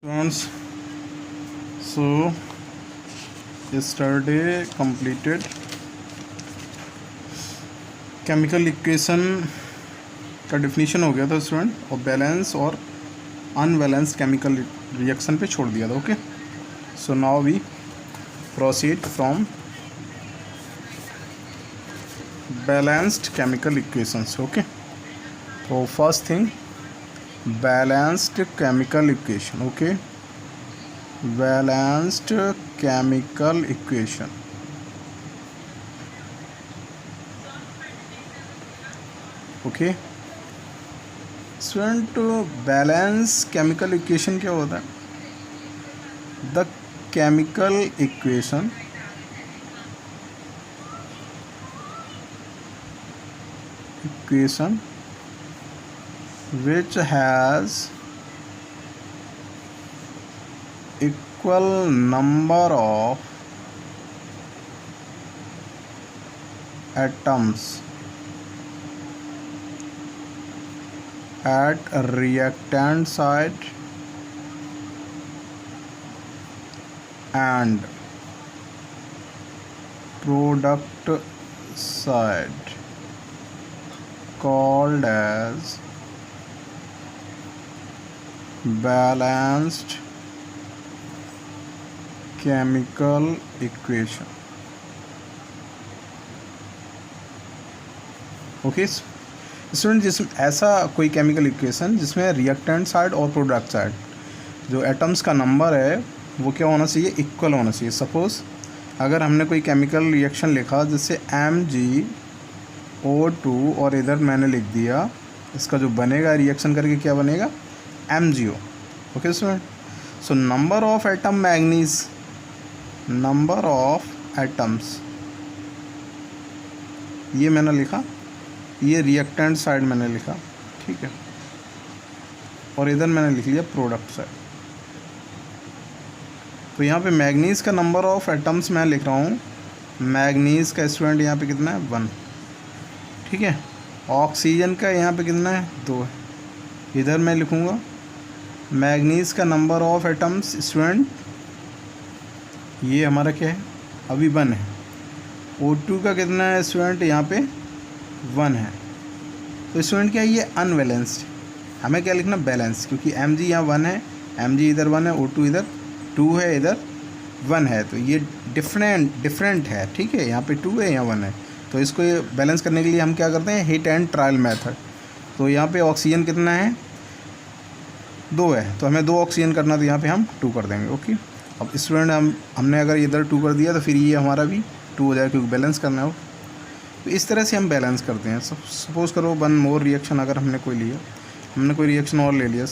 Students, so yesterday completed chemical equation का definition हो गया था स्टूडेंट, और बैलेंस और अनबैलेंस्ड केमिकल रिएक्शन पे छोड़ दिया था. Okay, so now we proceed from balanced chemical equations. Okay, तो first thing balanced chemical equation. Okay, balanced chemical equation. Okay, student, balance chemical equation क्या होता है? The chemical equation which has equal number of atoms at reactant side and product side called as balanced chemical equation. Okay student, जिसमें ऐसा कोई chemical equation जिसमें reactant side और product side जो atoms का नंबर है वो क्या होना चाहिए? इक्वल होना चाहिए. सपोज अगर हमने कोई केमिकल रिएक्शन लिखा जैसे MgO2 और इधर मैंने लिख दिया, इसका जो बनेगा रिएक्शन करके क्या बनेगा? MgO. Okay student, so number of atom manganese, number of atoms ये मैंने लिखा, ये रिएक्टेंट साइड मैंने लिखा, ठीक है, और इधर मैंने लिख लिया प्रोडक्ट साइड. तो यहाँ पे मैग्नीज का नंबर ऑफ एटम्स मैं लिख रहा हूँ. मैग्नीज का स्टूडेंट यहाँ पे कितना है? 1. ठीक है, ऑक्सीजन का यहाँ पे कितना है? 2 है. इधर मैं लिखूँगा मैग्नीज का नंबर ऑफ एटम्स स्टूडेंट, ये हमारा क्या है? अभी 1 है. O2 का कितना है स्टूडेंट? यहाँ पे 1 है. तो स्टूडेंट क्या है? ये अनबैलेंस्ड. हमें क्या लिखना? बैलेंस, क्योंकि Mg यहाँ 1 है, Mg इधर 1 है, O2 इधर 2 है, इधर 1 है, तो ये डिफरेंट है. ठीक है, यहाँ पे 2 है, यहाँ 1 है. तो इसको ये बैलेंस करने के लिए हम क्या करते हैं? Hit and trial method. तो यहाँ पे ऑक्सीजन कितना है? 2 है, तो हमें 2 ऑक्सीजन करना, तो यहाँ पे हम 2 कर देंगे. ओके, अब स्टूडेंट हमने अगर इधर 2 कर दिया तो फिर ये हमारा भी 2 हो जाएगा, क्योंकि बैलेंस करना हो. तो इस तरह से हम बैलेंस करते हैं. सपोज़ करो 1 मोर रिएक्शन अगर हमने कोई लिया, हमने कोई रिएक्शन और ले लिया,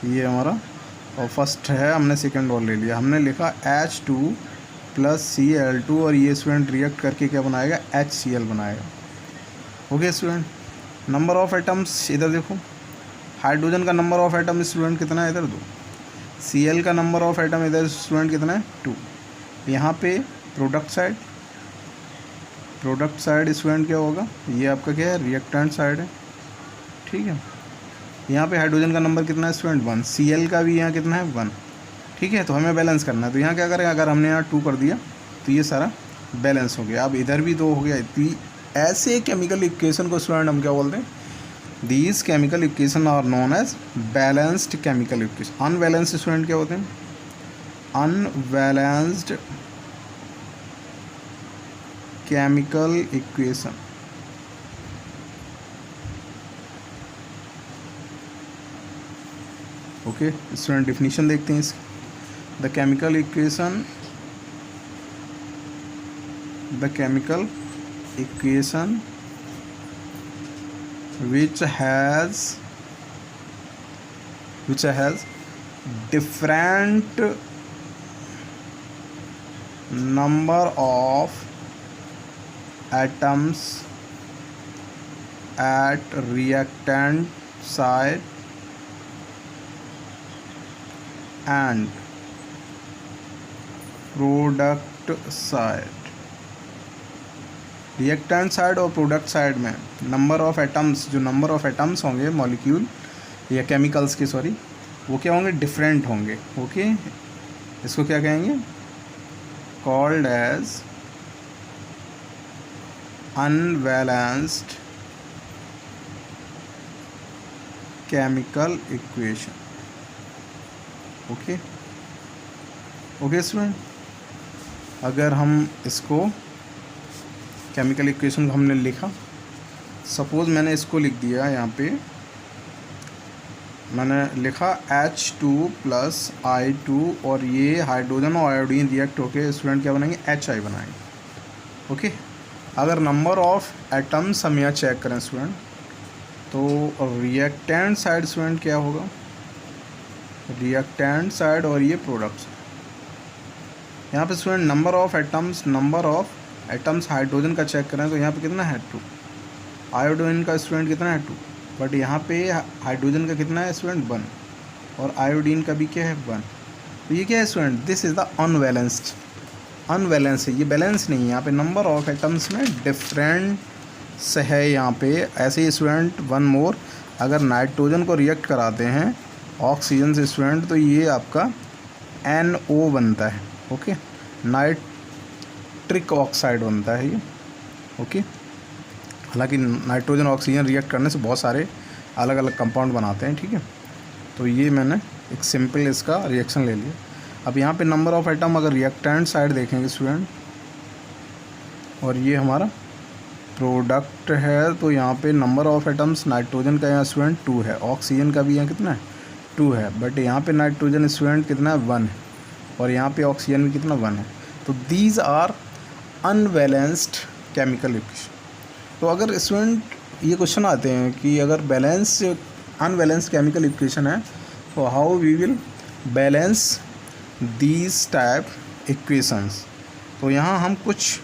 ये हमारा और फर्स्ट है, हमने सेकंड और ले लिया, हमने लिखा H2 + Cl2 और ये स्टूडेंट रिएक्ट करके क्या बनाएगा? HCl बनाएगा. Okay student, number of atoms इधर देखो, हाइड्रोजन का नंबर ऑफ एटम स्टूडेंट कितना है? इधर 2. Cl का नंबर ऑफ एटम इधर स्टूडेंट कितना है? 2. यहाँ पे प्रोडक्ट साइड स्टूडेंट क्या होगा? ये आपका क्या है? रिएक्टेंट साइड है. ठीक है, यहाँ पे हाइड्रोजन का नंबर कितना है स्टूडेंट? 1. Cl का भी यहाँ कितना है? 1. ठीक है, तो हमें बैलेंस करना है. तो यहाँ क्या करें? अगर हमने यहाँ 2 कर दिया तो ये सारा बैलेंस हो गया. अब इधर भी 2 हो गया. ऐसे केमिकल इक्वेशन को स्टूडेंट हम क्या बोलते हैं? These chemical equation are known as balanced chemical equation. Unbalanced student क्या होते हैं? Unbalanced chemical equation. Okay student, definition देखते हैं इसकी. The chemical equation which has different number of atoms at reactant side and product side. Reactant side और product side में number of atoms, जो number of atoms होंगे molecule या chemicals के, वो क्या होंगे, डिफरेंट होंगे। ओके, इसको क्या कहेंगे, called as unbalanced chemical equation. Okay okay student, अगर हम इसको केमिकल इक्वेशन को हमने लिखा, सपोज़ मैंने इसको लिख दिया, यहाँ पे मैंने लिखा H2 + I2 और ये हाइड्रोजन और आयोडीन रिएक्ट होके स्टूडेंट क्या बनाएंगे, HI बनाएंगे। ओके, अगर नंबर ऑफ एटम्स हम यहाँ चेक करें स्टूडेंट, तो रिएक्टेंट साइड स्टूडेंट क्या होगा, रिएक्टेंट साइड और ये प्रोडक्ट्स। यहाँ पे student number of atoms hydrogen का चेक करें तो यहाँ पे कितना है 2, आयोडीन का स्टूडेंट कितना है 2, बट यहाँ पे हाइड्रोजन का कितना है स्टूडेंट 1 और आयोडीन का भी क्या है 1। तो ये क्या है student, this is the unbalance है, ये बैलेंस नहीं है। यहाँ पे नंबर ऑफ एटम्स में डिफरेंस है यहाँ पे। ऐसे ही स्टूडेंट वन मोर, अगर नाइट्रोजन को रिएक्ट कराते हैं ऑक्सीजन से स्टूडेंट तो ये आपका NO बनता है। ओके, नाइट्रिक ऑक्साइड बनता है ये। ओके, हालांकि नाइट्रोजन ऑक्सीजन रिएक्ट करने से बहुत सारे अलग अलग कंपाउंड बनाते हैं। ठीक है, तो ये मैंने एक सिंपल इसका रिएक्शन ले लिया। अब यहाँ पे नंबर ऑफ एटम अगर रिएक्टेंट साइड देखेंगे स्टूडेंट, और ये हमारा प्रोडक्ट है, तो यहाँ पे नंबर ऑफ एटम्स नाइट्रोजन का यहाँ स्टूडेंट 2 है, ऑक्सीजन का भी यहाँ कितना है 2 है, बट यहाँ पे नाइट्रोजन स्टूडेंट कितना है 1 है और यहाँ पे ऑक्सीजन भी कितना 1 है। तो these are unbalanced chemical equation. तो अगर स्टूडेंट ये क्वेश्चन आते हैं कि अगर अनबैलेंस्ड केमिकल इक्वेशन है तो how we will balance these type equations. तो यहाँ हम कुछ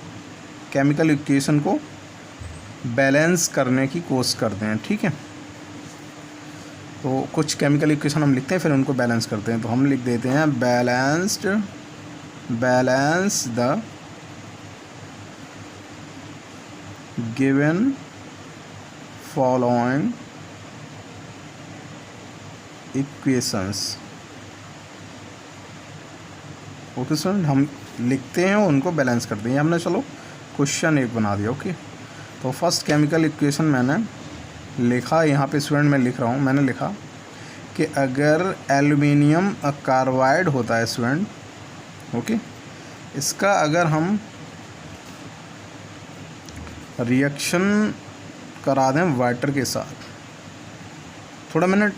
केमिकल इक्वेशन को बैलेंस करने की कोशिश करते हैं। ठीक है, तो कुछ केमिकल इक्वेशन हम लिखते हैं फिर उनको बैलेंस करते हैं। तो हम लिख देते हैं balance the given following equations. Okay student, हम लिखते हैं उनको बैलेंस करते हैं। हमने चलो क्वेश्चन एक बना दिया। ओके, तो फर्स्ट केमिकल इक्वेशन मैंने लिखा, यहाँ पे स्टूडेंट मैं लिख रहा हूँ, मैंने लिखा कि अगर एल्युमिनियम कार्बाइड होता है स्टूडेंट, ओके, इसका अगर हम रिएक्शन करा दें वाटर के साथ, थोड़ा मैंने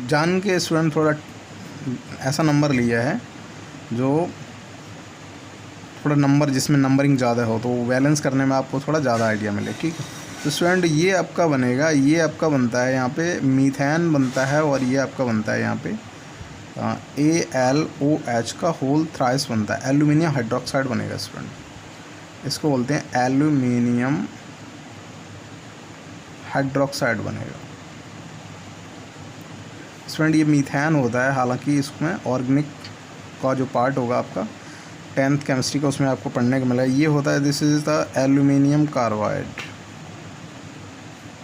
जान के स्टूडेंट थोड़ा ऐसा नंबर लिया है जो थोड़ा नंबर जिसमें नंबरिंग ज़्यादा हो तो बैलेंस करने में आपको थोड़ा ज़्यादा आइडिया मिले। ठीक है, तो स्टूडेंट ये आपका बनेगा, ये आपका बनता है यहाँ पे मीथेन बनता है और ये आपका बनता है यहाँ पे ALOH का होल थ्राइस बनता है, एल्यूमिनियम हाइड्रोक्साइड बनेगा स्टूडेंट। इसको बोलते हैं एल्यूमिनियम हाइड्रोक्साइड बनेगा स्टूडेंट। ये मीथेन होता है, हालांकि इसमें ऑर्गेनिक का जो पार्ट होगा आपका 10th केमिस्ट्री का उसमें आपको पढ़ने को मिला है, ये होता है this is the aluminium carbide.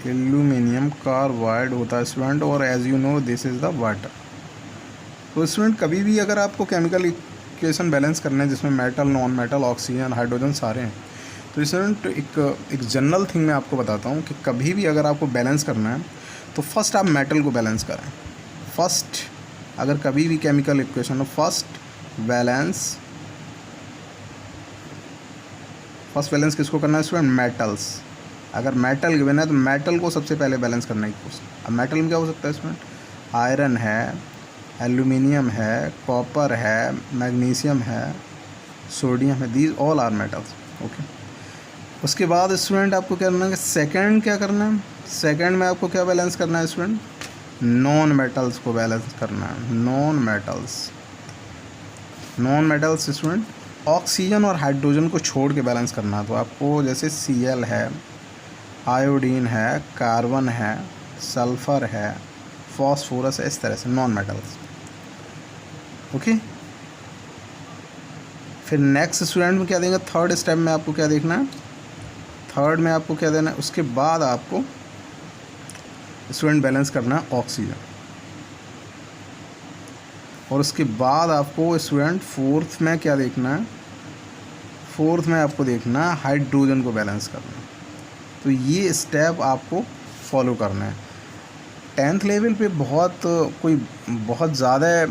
Aluminium carbide होता है स्टूडेंट, और as you know this is the water. तो स्टूडेंट कभी भी अगर आपको केमिकल इक्वेशन बैलेंस करना है जिसमें metal, non metal, oxygen, hydrogen सारे हैं, तो स्टूडेंट एक जनरल थिंग मैं आपको बताता हूँ कि कभी भी अगर आपको बैलेंस करना है तो फर्स्ट आप मेटल को बैलेंस करें। फर्स्ट अगर कभी भी केमिकल इक्वेशन हो, फर्स्ट बैलेंस किसको करना है स्टूडेंट, मेटल्स। अगर मेटल गिवन है तो मेटल को सबसे पहले बैलेंस करने की कोशिश। अब मेटल में क्या हो सकता है स्टूडेंट, आयरन है, एल्यूमिनियम है, कॉपर है, मैग्नीशियम है, सोडियम है, these all are metals. Okay, उसके बाद स्टूडेंट आपको क्या करना है, सेकंड क्या करना है, सेकंड में आपको क्या बैलेंस करना है स्टूडेंट, नॉन मेटल्स को बैलेंस करना है। नॉन मेटल्स स्टूडेंट ऑक्सीजन और हाइड्रोजन को छोड़ के बैलेंस करना है। तो आपको जैसे Cl है, आयोडीन है, कार्बन है, सल्फ़र है, फॉस्फोरस है, इस तरह से नॉन मेटल्स। ओके, फिर नेक्स्ट स्टूडेंट में क्या देंगे, थर्ड स्टेप में आपको क्या देखना है, थर्ड में आपको क्या देना है, उसके बाद आपको स्टूडेंट बैलेंस करना है ऑक्सीजन। और उसके बाद आपको स्टूडेंट फोर्थ में क्या देखना है, फोर्थ में आपको देखना है हाइड्रोजन को बैलेंस करना। तो ये स्टेप आपको फॉलो करना है। 10th लेवल पे बहुत ज़्यादा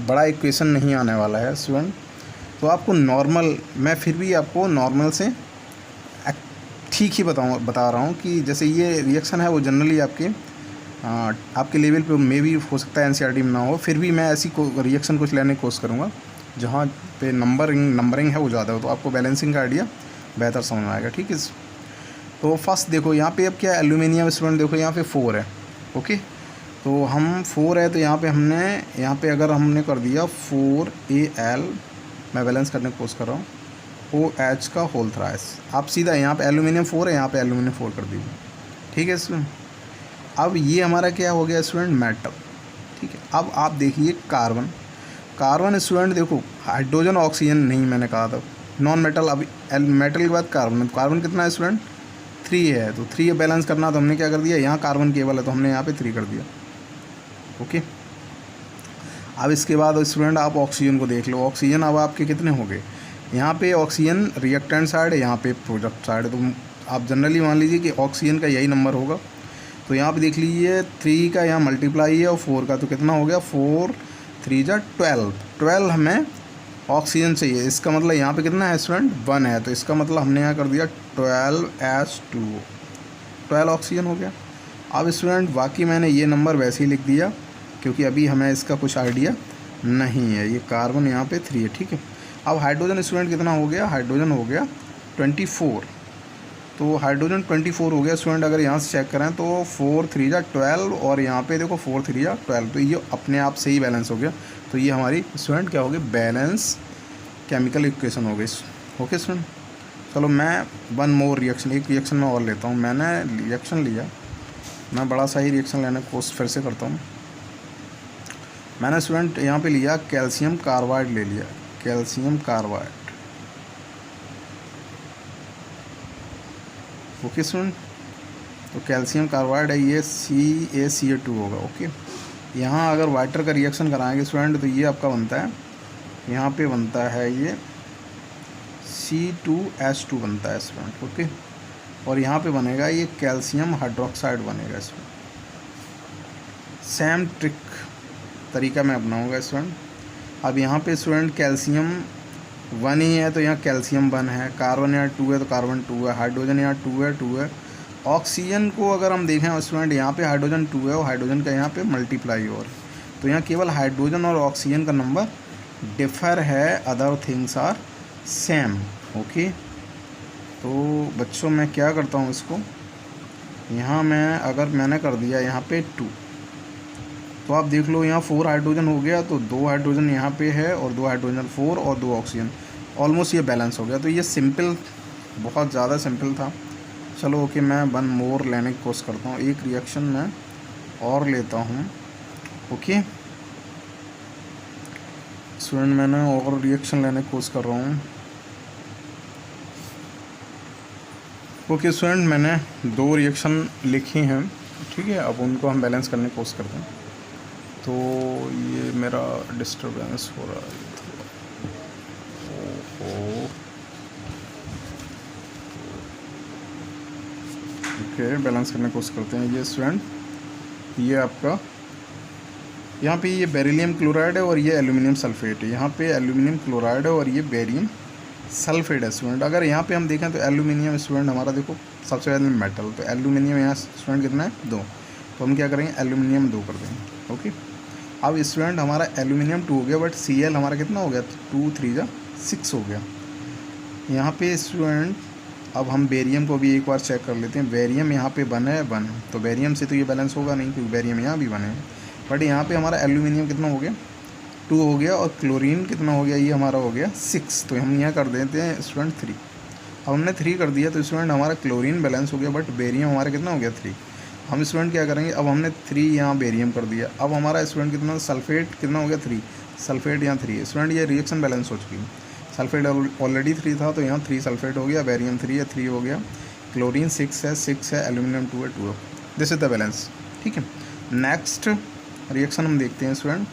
बड़ा इक्वेशन नहीं आने वाला है स्टूडेंट, तो आपको नॉर्मल, मैं फिर भी आपको नॉर्मल से ठीक ही बता रहा हूँ कि जैसे ये रिएक्शन है वो जनरली आपके लेवल पे मे भी हो सकता है एनसीईआरटी में ना हो, फिर भी मैं ऐसी रिएक्शन कुछ लेने की कोशिश करूँगा जहाँ पे नंबरिंग है वो ज़्यादा हो, तो आपको बैलेंसिंग का आइडिया बेहतर समझ में आएगा। ठीक है, तो फर्स्ट देखो यहाँ पे अब क्या है, एल्यूमिनियम स्टूडेंट देखो यहाँ पे 4 है। ओके, तो हम 4 है तो यहाँ पे अगर हमने कर दिया 4Al, मैं बैलेंस करने की कोशिश कर रहा हूँ, OH का होल थ्राइस, आप सीधा यहाँ पे एल्यूमिनियम 4 है, यहाँ पे एल्यूमिनियम 4 कर दीजिए। ठीक है स्टूडेंट, अब ये हमारा क्या हो गया स्टूडेंट, मेटल। ठीक है, अब आप देखिए कार्बन स्टूडेंट देखो, हाइड्रोजन ऑक्सीजन नहीं मैंने कहा था, नॉन मेटल। अब मेटल के बाद कार्बन कितना है स्टूडेंट, 3 है, तो 3 बैलेंस करना, तो हमने क्या कर दिया, यहाँ कार्बन केवल है तो हमने यहाँ पे 3 कर दिया। ओके, अब इसके बाद स्टूडेंट आप ऑक्सीजन को देख लो, ऑक्सीजन अब आपके कितने हो गए, यहाँ पे ऑक्सीजन रिएक्टेंट साइड है, यहाँ पे प्रोडक्ट साइड है, तो आप जनरली मान लीजिए कि ऑक्सीजन का यही नंबर होगा। तो यहाँ पे देख लीजिए 3 का यहाँ मल्टीप्लाई है और 4 का, तो कितना हो गया, 4 3 जा 12 हमें ऑक्सीजन चाहिए। इसका मतलब यहाँ पे कितना है स्टूडेंट, 1 है, तो इसका मतलब हमने यहाँ कर दिया 12H2O, 12 ऑक्सीजन हो गया। अब स्टूडेंट बाकी मैंने ये नंबर वैसे ही लिख दिया क्योंकि अभी हमें इसका कुछ आइडिया नहीं है। ये कार्बन यहाँ पे 3 है। ठीक है, अब हाइड्रोजन स्टूडेंट कितना हो गया, हाइड्रोजन हो गया 24, तो हाइड्रोजन 24 हो गया स्टूडेंट। अगर यहाँ से चेक करें तो 4 3 जा 12 और यहाँ पे देखो 4 3 जा 12, तो ये अपने आप से ही बैलेंस हो गया। तो ये हमारी स्टूडेंट क्या होगी, बैलेंस केमिकल इक्वेशन हो गई। ओके स्टूडेंट, चलो मैं एक रिएक्शन में और लेता हूँ। मैंने रिएक्शन लिया, मैं बड़ा सा ही रिएक्शन लेने की कोशिश फिर से करता हूँ। मैंने स्टूडेंट यहाँ पे लिया कैल्शियम कार्बाइड ले लिया, कैल्शियम कार्बाइड। ओके स्टूडेंट, तो कैल्शियम कार्बाइड है, ये CaCl2 होगा। ओके, यहाँ अगर वाटर का रिएक्शन कराएंगे स्टूडेंट तो ये आपका बनता है, यहाँ पे बनता है ये C2H2 बनता है स्टूडेंट। ओके, और यहाँ पे बनेगा ये कैल्शियम हाइड्रोक्साइड बनेगा स्टूडेंट। सेम ट्रिक तरीका मैं अपनाऊंगा स्टूडेंट। अब यहाँ पे स्टूडेंट कैल्शियम 1 ही है तो यहाँ कैल्शियम 1 है, कार्बन यहाँ 2 है तो कार्बन 2 है, हाइड्रोजन यहाँ 2 है। ऑक्सीजन को अगर हम देखें स्टूडेंट, यहाँ पे हाइड्रोजन 2 है और हाइड्रोजन का यहाँ पे मल्टीप्लाई और, तो यहाँ केवल हाइड्रोजन और ऑक्सीजन का नंबर डिफर है, other things are same. Okay, तो बच्चों मैं क्या करता हूँ, इसको यहाँ मैंने कर दिया यहाँ पे 2, तो आप देख लो यहाँ 4 हाइड्रोजन हो गया, तो 2 हाइड्रोजन यहाँ पे है और 2 हाइड्रोजन 4 और 2 ऑक्सीजन, ऑलमोस्ट ये बैलेंस हो गया। तो ये सिंपल, बहुत ज़्यादा सिंपल था। चलो ओके, मैं 1 मोर लेने की कोशिश करता हूँ, एक रिएक्शन में और लेता हूँ। ओके स्टूडेंट, मैंने और रिएक्शन लेने की कोशिश कर रहा हूँ। ओके स्टूडेंट, मैंने 2 रिएक्शन लिखी हैं। ठीक है, अब उनको हम बैलेंस करने की कोशिश करते हैं। तो ये मेरा डिस्टर्बेंस हो रहा है, ओके, बैलेंस करने की कोशिश करते हैं। ये स्टूडेंट, ये आपका यहाँ पे ये बेरिलियम क्लोराइड है और ये एल्यूमिनियम सल्फेट है। यहाँ पे एल्यूमिनियम क्लोराइड है और ये बेरियम सल्फेट है स्टूडेंट। अगर यहाँ पे हम देखें तो एल्यूमिनियम स्टूडेंट हमारा देखो सबसे पहले मेटल, तो एल्यूमिनियम यहाँ स्टूडेंट कितना है, 2, तो हम क्या करेंगे, एल्यूमिनियम 2 कर देंगे। ओके, अब स्टूडेंट हमारा एल्यूमिनियम 2 हो गया, बट Cl हमारा कितना हो गया, 2 3 जा 6 हो गया। यहाँ पे स्टूडेंट अब हम बेरियम को भी एक बार चेक कर लेते हैं। बेरियम यहाँ पे 1 है, तो बेरियम से तो ये बैलेंस होगा नहीं क्योंकि बेरियम यहाँ भी 1 है, बट यहाँ पे हमारा एल्यूमिनियम कितना हो गया, 2 हो गया, और क्लोरीन कितना हो गया, ये हमारा हो गया 6, तो हम यहाँ कर देते हैं स्टूडेंट 3। अब हमने 3 कर दिया तो स्टूडेंट हमारा क्लोरीन बैलेंस हो गया, बट बेरियम हमारा कितना हो गया, 3। हम स्टूडेंट क्या करेंगे, अब हमने 3 यहाँ बेरियम कर दिया, अब हमारा स्टूडेंट कितना, सल्फेट कितना हो गया, 3, सल्फेट यहाँ 3 है स्टूडेंट। ये रिएक्शन बैलेंस हो चुकी है, सल्फेट ऑलरेडी 3 था तो यहाँ 3 सल्फेट हो गया, बेरियम 3 है, 3 हो गया, क्लोरीन 6 है, एल्यूमिनियम 2 है, 2 है। This is the balance. ठीक है, नेक्स्ट रिएक्शन हम देखते हैं स्टूडेंट।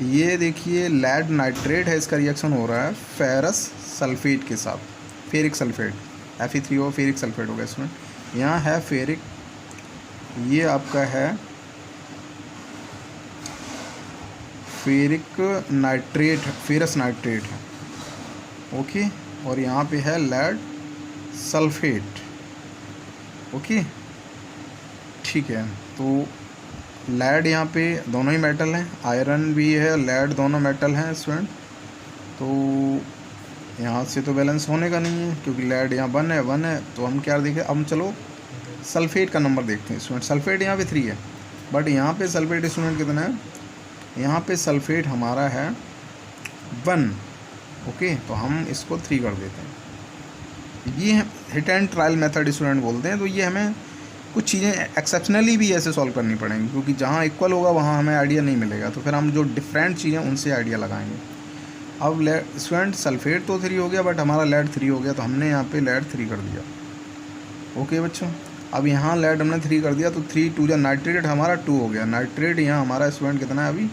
ये देखिए लेड नाइट्रेट है, इसका रिएक्शन हो रहा है फेरस सल्फेट के साथ, ferric sulphate, Fe3O ferric sulphate हो गया इसमें। यहाँ है फेरिक, ये आपका है फेरिक नाइट्रेट, फेरस नाइट्रेट है, ओके। और यहाँ पे है लेड सल्फेट, ओके, ठीक है। तो लेड यहाँ पे दोनों ही मेटल हैं, आयरन भी है, लेड दोनों मेटल हैं स्टूडेंट। तो यहाँ से तो बैलेंस होने का नहीं है क्योंकि लेड यहाँ 1 है। तो हम क्या देखें, अब चलो सल्फेट का नंबर देखते हैं स्टूडेंट। सल्फेट यहाँ पे 3 है, बट यहाँ पे सल्फेट स्टूडेंट कितना है, यहाँ पे सल्फेट हमारा है 1, ओके। तो हम इसको 3 कर देते हैं। ये hit and trial method student बोलते हैं। तो ये हमें कुछ चीज़ें एक्सेप्शनली भी ऐसे सॉल्व करनी पड़ेंगी क्योंकि जहाँ इक्वल होगा वहाँ हमें आइडिया नहीं मिलेगा, तो फिर हम जो डिफरेंट चीज़ें उनसे आइडिया लगाएंगे। अब लेड स्टूडेंट सल्फेट तो 3 हो गया, बट हमारा लेड 3 हो गया, तो हमने यहाँ पे लेड 3 कर दिया, ओके बच्चों। अब यहाँ लेड हमने 3 कर दिया, तो 3 2 या नाइट्रेट हमारा 2 हो गया। नाइट्रेट यहाँ हमारा स्टूडेंट कितना है, अभी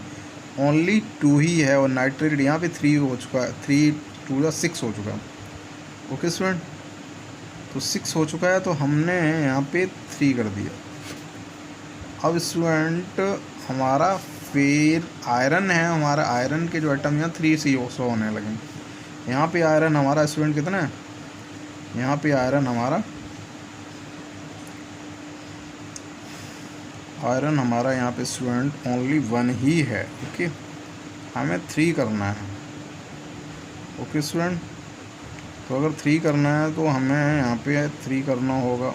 ओनली 2 ही है, और नाइट्रेट यहाँ पे 3 हो चुका है, 3 2 या 6 हो चुका है, ओके स्टूडेंट। तो 6 हो चुका है, तो हमने यहाँ पे 3 कर दिया। अब स्टूडेंट हमारा फिर आयरन है, हमारा आयरन के जो एटम यहाँ 3 से शो होने लगे। यहाँ पे आयरन हमारा स्टूडेंट कितना है, यहाँ पे आयरन हमारा यहाँ पे स्टूडेंट ओनली 1 ही है, ओके। हमें 3 करना है, ओके स्टूडेंट। तो अगर 3 करना है तो हमें यहाँ पे 3 करना होगा।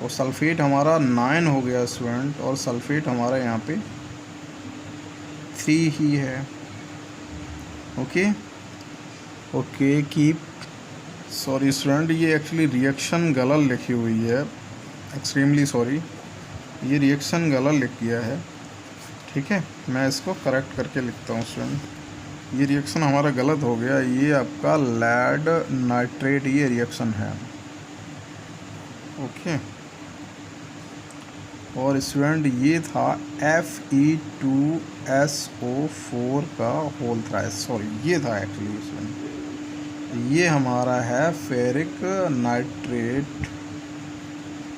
और सल्फेट हमारा 9 हो गया स्टूडेंट, और सल्फेट हमारा यहाँ पे 3 ही है, okay okay. Keep sorry student, ये एक्चुअली रिएक्शन गलत लिखी हुई है, एक्सट्रीमली सॉरी, ये रिएक्शन गलत लिख गया है, ठीक है। मैं इसको करेक्ट करके लिखता हूँ स्टूडेंट। ये रिएक्शन हमारा गलत हो गया, ये आपका लेड नाइट्रेट ये रिएक्शन है, ओके। और स्टूडेंट ये था Fe2SO4 का होल थ्राइस, सॉरी ये था एक्चुअली स्टूडेंट। ये हमारा है फेरिक नाइट्रेट,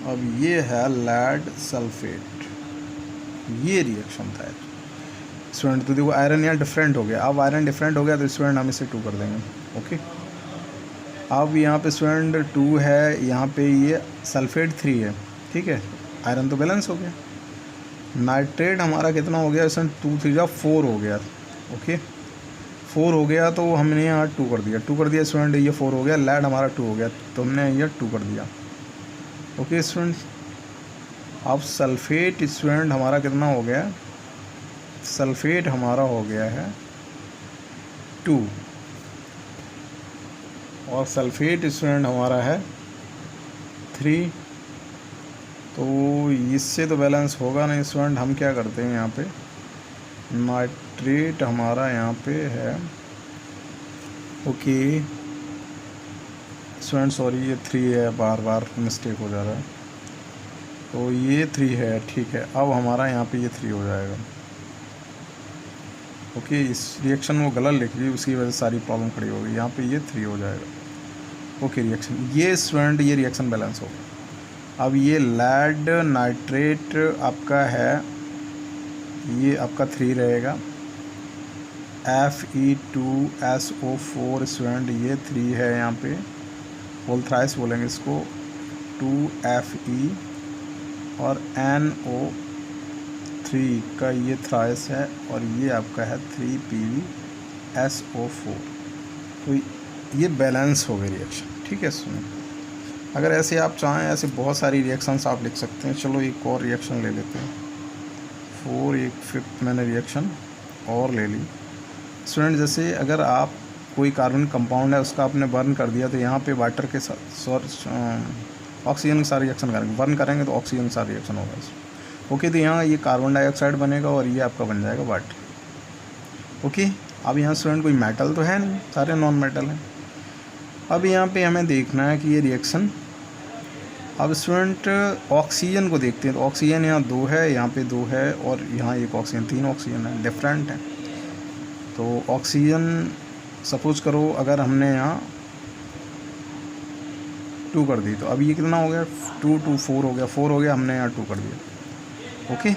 अब ये है लेड सल्फेट, ये रिएक्शन था स्टूडेंट। तो देखो आयरन यहाँ डिफरेंट हो गया। अब आयरन डिफरेंट हो गया तो स्टूडेंट हम इसे 2 कर देंगे, ओके। अब यहाँ पे स्टूडेंट 2 है, यहाँ पे ये सल्फेट 3 है, ठीक है। आयरन तो बैलेंस हो गया। नाइट्रेट हमारा कितना हो गया स्टूडेंट, 2 3 जा 4 हो गया, ओके। 4 हो गया तो हमने यहाँ 2 कर दिया, 2 कर दिया स्टूडेंट, ये 4 हो गया। लेड हमारा 2 हो गया तो हमने ये 2 कर दिया, ओके स्टूडेंट। अब सल्फेट स्टूडेंट हमारा कितना हो गया, सल्फेट हमारा हो गया है 2, और सल्फेट स्टूडेंट हमारा है 3। तो इससे तो बैलेंस होगा नहीं स्टूडेंट। हम क्या करते हैं, यहाँ पे नाइट्रेट हमारा यहाँ पे है, ओके स्टूडेंट सॉरी ये 3 है, बार बार मिस्टेक हो जा रहा है। तो ये 3 है, ठीक है। अब हमारा यहाँ पे ये 3 हो जाएगा, ओके। इस रिएक्शन वो गलत लिख ली, उसकी वजह से सारी प्रॉब्लम खड़ी हो गई। यहाँ पे ये 3 हो जाएगा, ओके। रिएक्शन ये स्टूडेंट ये रिएक्शन बैलेंस होगा। अब ये लेड नाइट्रेट आपका है, ये आपका 3 रहेगा। Fe2SO4 स्टूडेंट ये 3 है, यहाँ पे होल थ्राइस बोलेंगे इसको, 2Fe और NO3 का ये थ्राइस है, और ये आपका है 3PbSO4। तो ये बैलेंस हो गई रिएक्शन, ठीक है सुनिए। अगर ऐसे आप चाहें, ऐसे बहुत सारी रिएक्शंस आप लिख सकते हैं। चलो एक और रिएक्शन ले लेते हैं, 4 एक 5th मैंने रिएक्शन और ले ली स्टूडेंट। जैसे अगर आप कोई कार्बन कंपाउंड है उसका आपने बर्न कर दिया, तो यहाँ पे वाटर के साथ ऑक्सीजन के साथ रिएक्शन करेंगे, बर्न करेंगे तो ऑक्सीजन के साथ रिएक्शन होगा इसमें, ओके। तो यहाँ ये कार्बन डाइऑक्साइड बनेगा और ये आपका बन जाएगा वाटर, ओके। अब यहाँ स्टूडेंट कोई मेटल तो है नहीं, सारे नॉन मेटल हैं। अब यहाँ पे हमें देखना है कि ये रिएक्शन, अब स्टूडेंट ऑक्सीजन को देखते हैं। तो ऑक्सीजन यहाँ 2 है, यहाँ पे 2 है, और यहाँ एक ऑक्सीजन, 3 ऑक्सीजन है, डिफरेंट है। तो ऑक्सीजन सपोज करो अगर हमने यहाँ 2 कर दी, तो अब ये कितना हो गया, 2 2 4 हो गया, 4 हो गया, हमने यहाँ 2 कर दिया। ओके,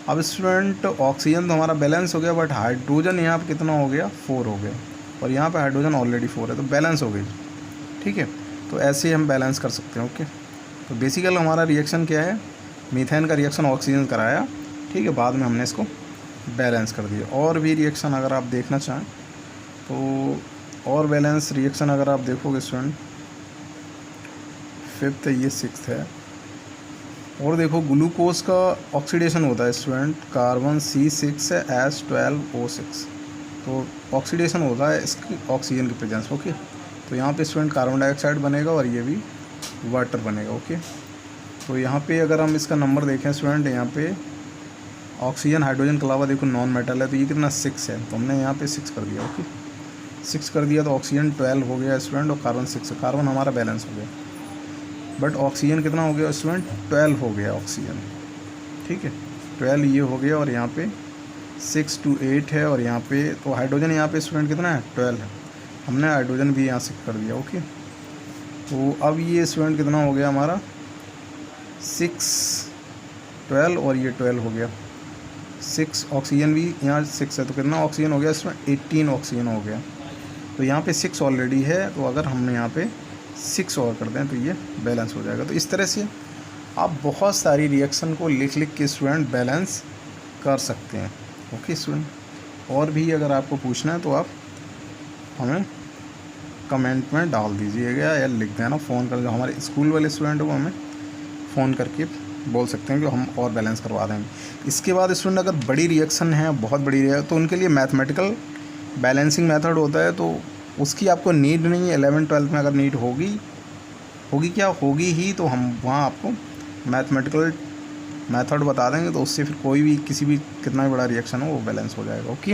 अब स्टूडेंट ऑक्सीजन तो हमारा बैलेंस हो गया, बट हाइड्रोजन यहाँ पे कितना हो गया, 4 हो गया, और यहाँ पे हाइड्रोजन ऑलरेडी 4 है, तो बैलेंस हो गई। ठीक है, तो ऐसे हम बैलेंस कर सकते हैं। ओके, तो बेसिकल हमारा रिएक्शन क्या है, मीथेन का रिएक्शन ऑक्सीजन कराया, ठीक है, बाद में हमने इसको बैलेंस कर दिया। और भी रिएक्शन अगर आप देखना चाहें तो और बैलेंस रिएक्शन अगर आप देखोगे स्टूडेंट, 5th है, ये 6th है। और देखो ग्लूकोज का ऑक्सीडेशन होता है स्टूडेंट, कार्बन C6H12O6, तो ऑक्सीडेशन होता है इसकी ऑक्सीजन की प्रेजेंस। ओके, तो यहाँ पे स्टूडेंट कार्बन डाइऑक्साइड बनेगा और ये भी वाटर बनेगा। ओके, तो यहाँ पे अगर हम इसका नंबर देखें स्टूडेंट, यहाँ पे ऑक्सीजन हाइड्रोजन के अलावा देखो नॉन मेटल है, तो ये कितना 6 है, तो हमने यहाँ पे 6 कर दिया। ओके, 6 कर दिया, तो ऑक्सीजन 12 हो गया स्टूडेंट, और कार्बन 6 है, कार्बन हमारा बैलेंस हो गया, बट ऑक्सीजन कितना हो गया स्टूडेंट, 12 हो गया ऑक्सीजन। ठीक है, 12 ये हो गया, और यहाँ पे 6 to 8 है, और यहाँ पे तो हाइड्रोजन यहाँ पे स्टूडेंट कितना है, 12 है, हमने हाइड्रोजन भी यहाँ 6 कर दिया। ओके, तो अब ये स्टूडेंट कितना हो गया हमारा, 6 12 और ये 12 हो गया, 6 ऑक्सीजन भी यहाँ 6 है, तो कितना ऑक्सीजन हो गया इसमें, 18 ऑक्सीजन हो गया। तो यहाँ पे 6 ऑलरेडी है, तो अगर हमने यहाँ पे 6 और कर दें तो ये बैलेंस हो जाएगा। तो इस तरह से आप बहुत सारी रिएक्शन को लिख लिख के स्टूडेंट बैलेंस कर सकते हैं। ओके स्टूडेंट, और भी अगर आपको पूछना है तो आप हमें कमेंट में डाल दीजिएगा या लिख देना, फ़ोन कर, जो हमारे स्कूल वाले स्टूडेंट हो वो हमें फ़ोन करके बोल सकते हैं कि हम और बैलेंस करवा देंगे। इसके बाद स्टूडेंट अगर बड़ी रिएक्शन है, बहुत बड़ी रिएक्शन, तो उनके लिए मैथमेटिकल बैलेंसिंग मेथड होता है, तो उसकी आपको नीड नहीं है। 11th-12th में अगर नीड होगी क्या होगी ही, तो हम वहाँ आपको मैथमेटिकल मेथड बता देंगे, तो उससे फिर कोई भी किसी भी कितना भी बड़ा रिएक्शन हो वो बैलेंस हो जाएगा। ओके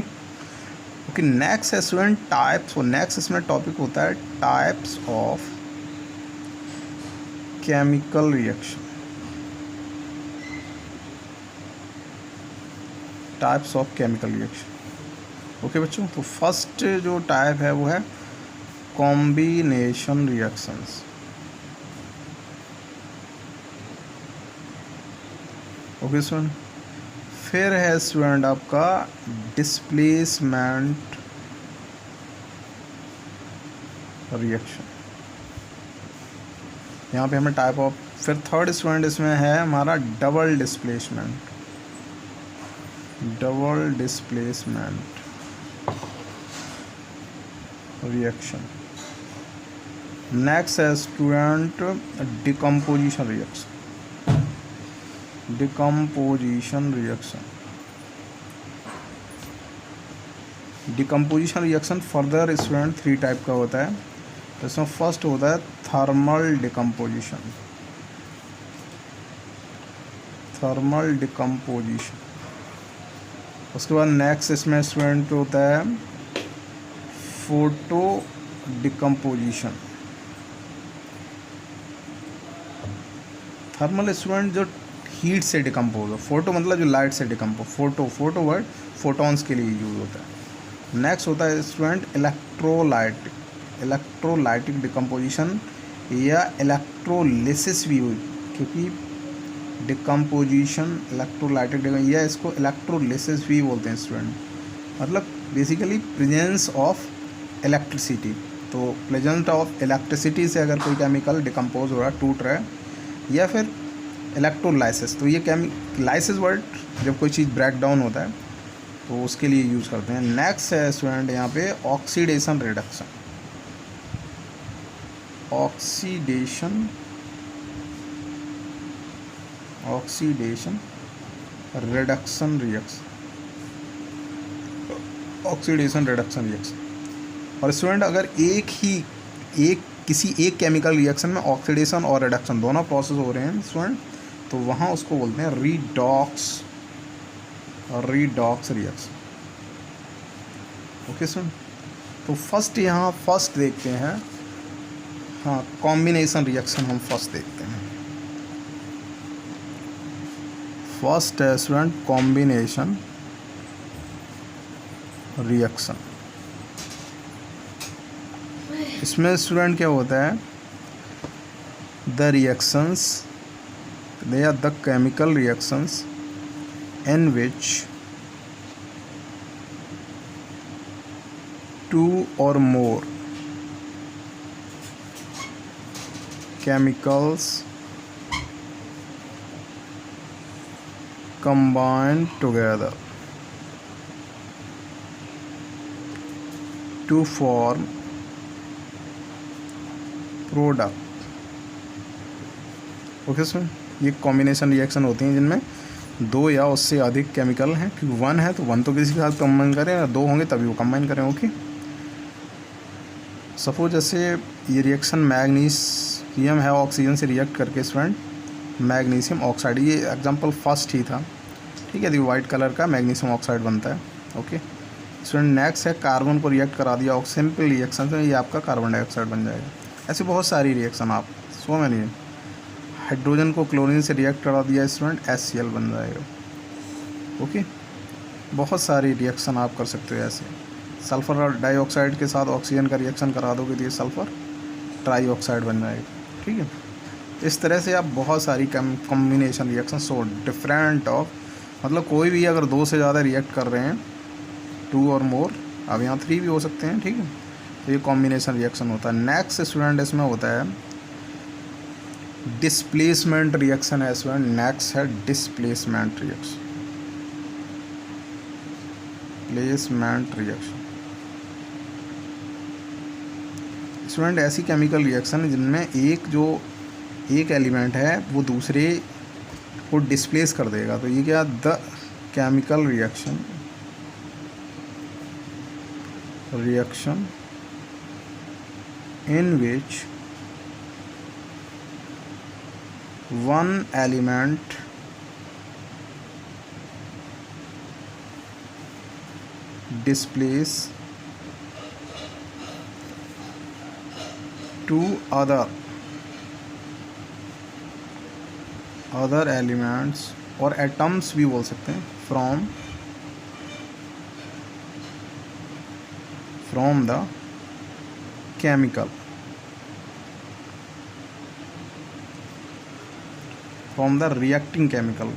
ओके, नेक्स्ट है स्टूडेंट टाइप्स। और नेक्स्ट इसमें टॉपिक होता है types of chemical reaction. Types of chemical reaction. Okay बच्चों, तो फर्स्ट जो टाइप है वो है कॉम्बिनेशन रिएक्शंस। ओके स्टूडेंट, फिर है स्टूडेंट आपका डिस्प्लेसमेंट रिएक्शन। यहाँ पे हमें टाइप ऑफ, फिर थर्ड स्टूडेंट इसमें है हमारा डबल डिस्प्लेसमेंट रिएक्शन। नेक्स्ट है student decomposition reaction. Decomposition reaction further student 3 type का होता है। इसमें फर्स्ट होता है थर्मल डिकम्पोजिशन। उसके बाद नेक्स्ट इसमें स्टूडेंट होता है फोटो डिकम्पोजिशन। थर्मल स्टूडेंट जो हीट से डिकम्पोज हो, फोटो मतलब जो लाइट से डिकम्पोज, फोटो वर्ड फोटॉन्स के लिए यूज होता है। नेक्स्ट होता है स्टूडेंट इलेक्ट्रोलाइटिक डिकम्पोजिशन या इलेक्ट्रोलिसिस भी हुई, क्योंकि डिकम्पोजिशन इलेक्ट्रोलाइटिक या इसको इलेक्ट्रोलिसिस भी बोलते हैं स्टूडेंट, मतलब बेसिकली प्रेजेंस ऑफ इलेक्ट्रिसिटी। तो प्रेजेंस ऑफ इलेक्ट्रिसिटी से अगर कोई केमिकल डिकम्पोज हो रहा है, टूट रहा है, या फिर इलेक्ट्रोलाइसिस। तो ये लाइसिस वर्ड जब कोई चीज़ ब्रेक डाउन होता है तो उसके लिए यूज़ करते हैं। नेक्स्ट है स्टूडेंट यहाँ पे ऑक्सीडेशन रिडक्शन रिएक्शन। और स्टूडेंट अगर किसी एक केमिकल रिएक्शन में ऑक्सीडेशन और रिडक्शन दोनों प्रोसेस हो रहे हैं स्टूडेंट, तो वहाँ उसको बोलते हैं रीडॉक्स रिएक्शन। ओके स्टूडेंट, तो फर्स्ट देखते हैं, हाँ कॉम्बिनेशन रिएक्शन हम फर्स्ट देखते हैं। फर्स्ट है स्टूडेंट रिएक्शन। इसमें स्टूडेंट क्या होता है, the reactions, they are the chemical reactions in which two और more chemicals combine together to form product। Okay sir, ये कॉम्बिनेशन रिएक्शन होती हैं जिनमें दो या उससे अधिक केमिकल हैं, क्योंकि वन है तो वन तो किसी के साथ कंबाइन करें, या दो होंगे तभी वो कंबाइन करें। ओके, सपोज जैसे ये रिएक्शन मैग्नीशियम है ऑक्सीजन से रिएक्ट करके स्टूडेंट मैग्नीशियम ऑक्साइड, ये एग्जांपल फर्स्ट ही था, ठीक है, तो वाइट कलर का मैग्नीशियम ऑक्साइड बनता है। ओके स्टूडेंट, नेक्स्ट है कार्बन को रिएक्ट करा दिया ऑक्सीजन पे रिएक्शन से, ये आपका कार्बन डाइऑक्साइड बन जाएगा। ऐसे बहुत सारी रिएक्शन, आप सो मैनी। हाइड्रोजन को क्लोरीन से रिएक्ट करा दिया स्टूडेंट, HCl बन जाएगा। ओके, बहुत सारी रिएक्शन आप कर सकते हो ऐसे। सल्फ़र डाइऑक्साइड के साथ ऑक्सीजन का रिएक्शन करा दोगे तो ये सल्फ़र ट्राईऑक्साइड बन जाएगा। ठीक है, इस तरह से आप बहुत सारी combination reaction, so different of, मतलब कोई भी अगर दो से ज़्यादा रिएक्ट कर रहे हैं, टू और मोर, अब यहाँ थ्री भी हो सकते हैं। ठीक है, तो ये कॉम्बिनेशन रिएक्शन होता है। नेक्स्ट स्टूडेंट इसमें होता है डिस्प्लेसमेंट रिएक्शन है स्टूडेंट। नेक्स्ट है displacement reaction, placement reaction. Student ऐसी केमिकल रिएक्शन जिनमें एक एलिमेंट है वो दूसरे को डिस्प्लेस कर देगा, तो ये क्या, the chemical reaction in which one element displace two other elements और एटम्स भी बोल सकते हैं, from the chemical, from the reacting chemical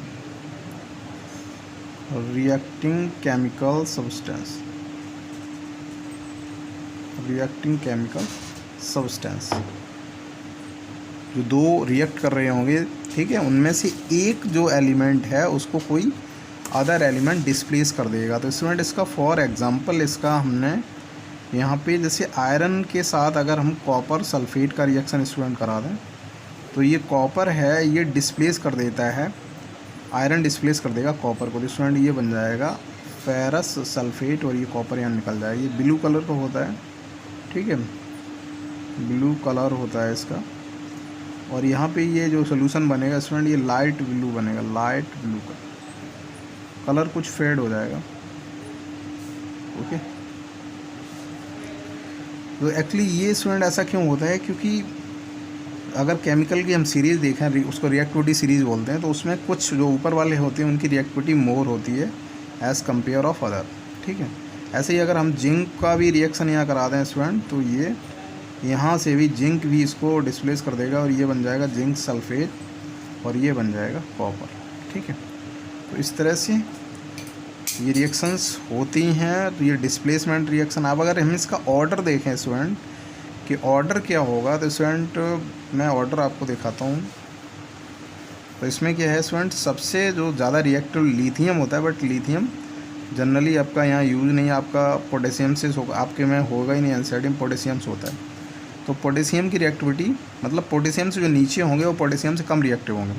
substance, जो दो रिएक्ट कर रहे होंगे, ठीक है, उनमें से एक जो एलिमेंट है उसको कोई अदर एलिमेंट डिस्प्लेस कर देगा। तो स्टूडेंट इसका फॉर एग्जांपल, इसका हमने यहाँ पे जैसे आयरन के साथ अगर हम कॉपर सल्फेट का रिएक्शन स्टूडेंट करा दें, तो ये कॉपर है, ये डिस्प्लेस कर देता है, आयरन डिस्प्लेस कर देगा कॉपर को, तो स्टूडेंट ये बन जाएगा फेरस सल्फेट, और ये कॉपर यहाँ निकल जाएगा। ये ब्लू कलर का होता है, ठीक है, ब्लू कलर होता है इसका, और यहाँ पे ये जो सोल्यूशन बनेगा स्टूडेंट, ये लाइट ब्लू बनेगा, लाइट ब्लू का कलर कुछ फेड हो जाएगा। ओके, तो एक्चुअली ये स्टूडेंट ऐसा क्यों होता है, क्योंकि अगर केमिकल की हम सीरीज़ देखें, उसको रिएक्टिविटी सीरीज़ बोलते हैं, तो उसमें कुछ जो ऊपर वाले होते हैं उनकी रिएक्टिविटी मोर होती है एज़ कम्पेयर ऑफ अदर। ठीक है, ऐसे ही अगर हम जिंक का भी रिएक्शन यहाँ करा दें स्टूडेंट, तो ये यहाँ से भी जिंक भी इसको डिस्प्लेस कर देगा, और ये बन जाएगा जिंक सल्फेट, और ये बन जाएगा कॉपर। ठीक है, तो इस तरह से ये रिएक्शंस होती हैं। तो ये डिस्प्लेसमेंट रिएक्शन। अब अगर हम इसका ऑर्डर देखें स्टूडेंट कि ऑर्डर क्या होगा, तो स्टूडेंट मैं ऑर्डर आपको दिखाता हूँ। तो इसमें क्या है स्टूडेंट, सबसे जो ज़्यादा रिएक्टिव लिथियम होता है, बट लिथियम जनरली आपका यहाँ यूज़ नहीं है, आपका पोटेशियम से होगा, आपके में होगा ही नहीं, एनसीईआरटी में पोटेशियम से होता है। तो पोटेशियम की रिएक्टिविटी, मतलब पोटेशियम से जो नीचे होंगे वो पोटेशियम से कम रिएक्टिव होंगे।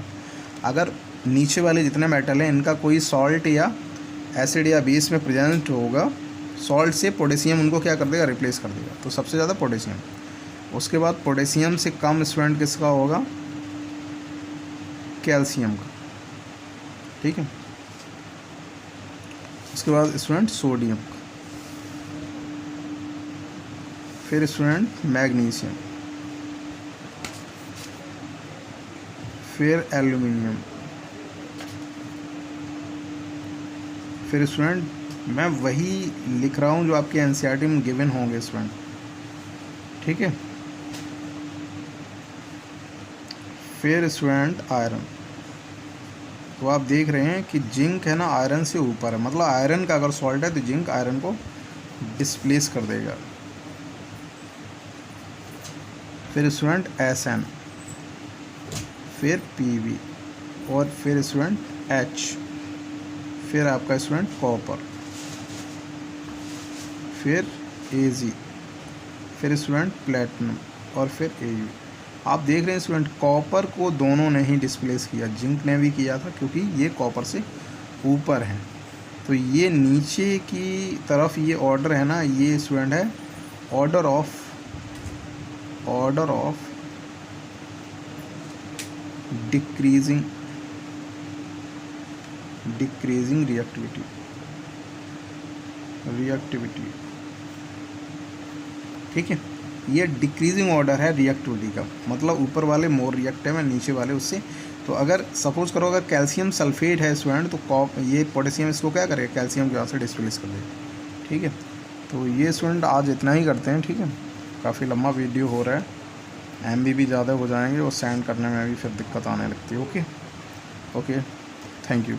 अगर नीचे वाले जितने मेटल हैं इनका कोई सॉल्ट या एसिड या बेस में प्रेजेंट होगा, सॉल्ट से पोटेशियम उनको क्या कर देगा, रिप्लेस कर देगा। तो सबसे ज़्यादा पोटेशियम, उसके बाद पोटेशियम से कम स्टूडेंट किसका होगा, कैल्शियम का। ठीक है, उसके बाद स्टूडेंट सोडियम का, फिर स्टूडेंट मैग्नीशियम, फिर एल्यूमिनियम, फिर स्टूडेंट मैं वही लिख रहा हूँ जो आपके एनसीईआरटी में गिवन होंगे स्टूडेंट, ठीक है। फिर स्टूडेंट आयरन, तो आप देख रहे हैं कि जिंक है ना आयरन से ऊपर है, मतलब आयरन का अगर सॉल्ट है तो जिंक आयरन को डिस्प्लेस कर देगा। फिर स्टूडेंट Sn, फिर Pb, और फिर स्टूडेंट H, फिर आपका स्टूडेंट कॉपर, फिर Ag, फिर स्टूडेंट प्लेटिनम, और फिर Au। आप देख रहे हैं स्टूडेंट कॉपर को दोनों ने ही डिस्प्लेस किया, जिंक ने भी किया था क्योंकि ये कॉपर से ऊपर है। तो ये नीचे की तरफ ये ऑर्डर है ना, ये स्टूडेंट है ऑर्डर ऑफ डिक्रीजिंग रिएक्टिविटी, ठीक है। ये डिक्रीजिंग ऑर्डर है रिएक्टिविटी का, मतलब ऊपर वाले मोर रिएक्टिव है, नीचे वाले उससे। तो अगर सपोज करो अगर कैल्शियम सल्फेट है स्टूडेंट, तो ये पोटेशियम इसको क्या करेगा, कैल्शियम के वहाँ से डिस्प्लेस कर देगा, ठीक है। तो ये स्टूडेंट आज इतना ही करते हैं, ठीक है। काफ़ी लंबा वीडियो हो रहा है, MB भी ज़्यादा हो जाएंगे और सेंड करने में भी फिर दिक्कत आने लगती है। Okay, thank you.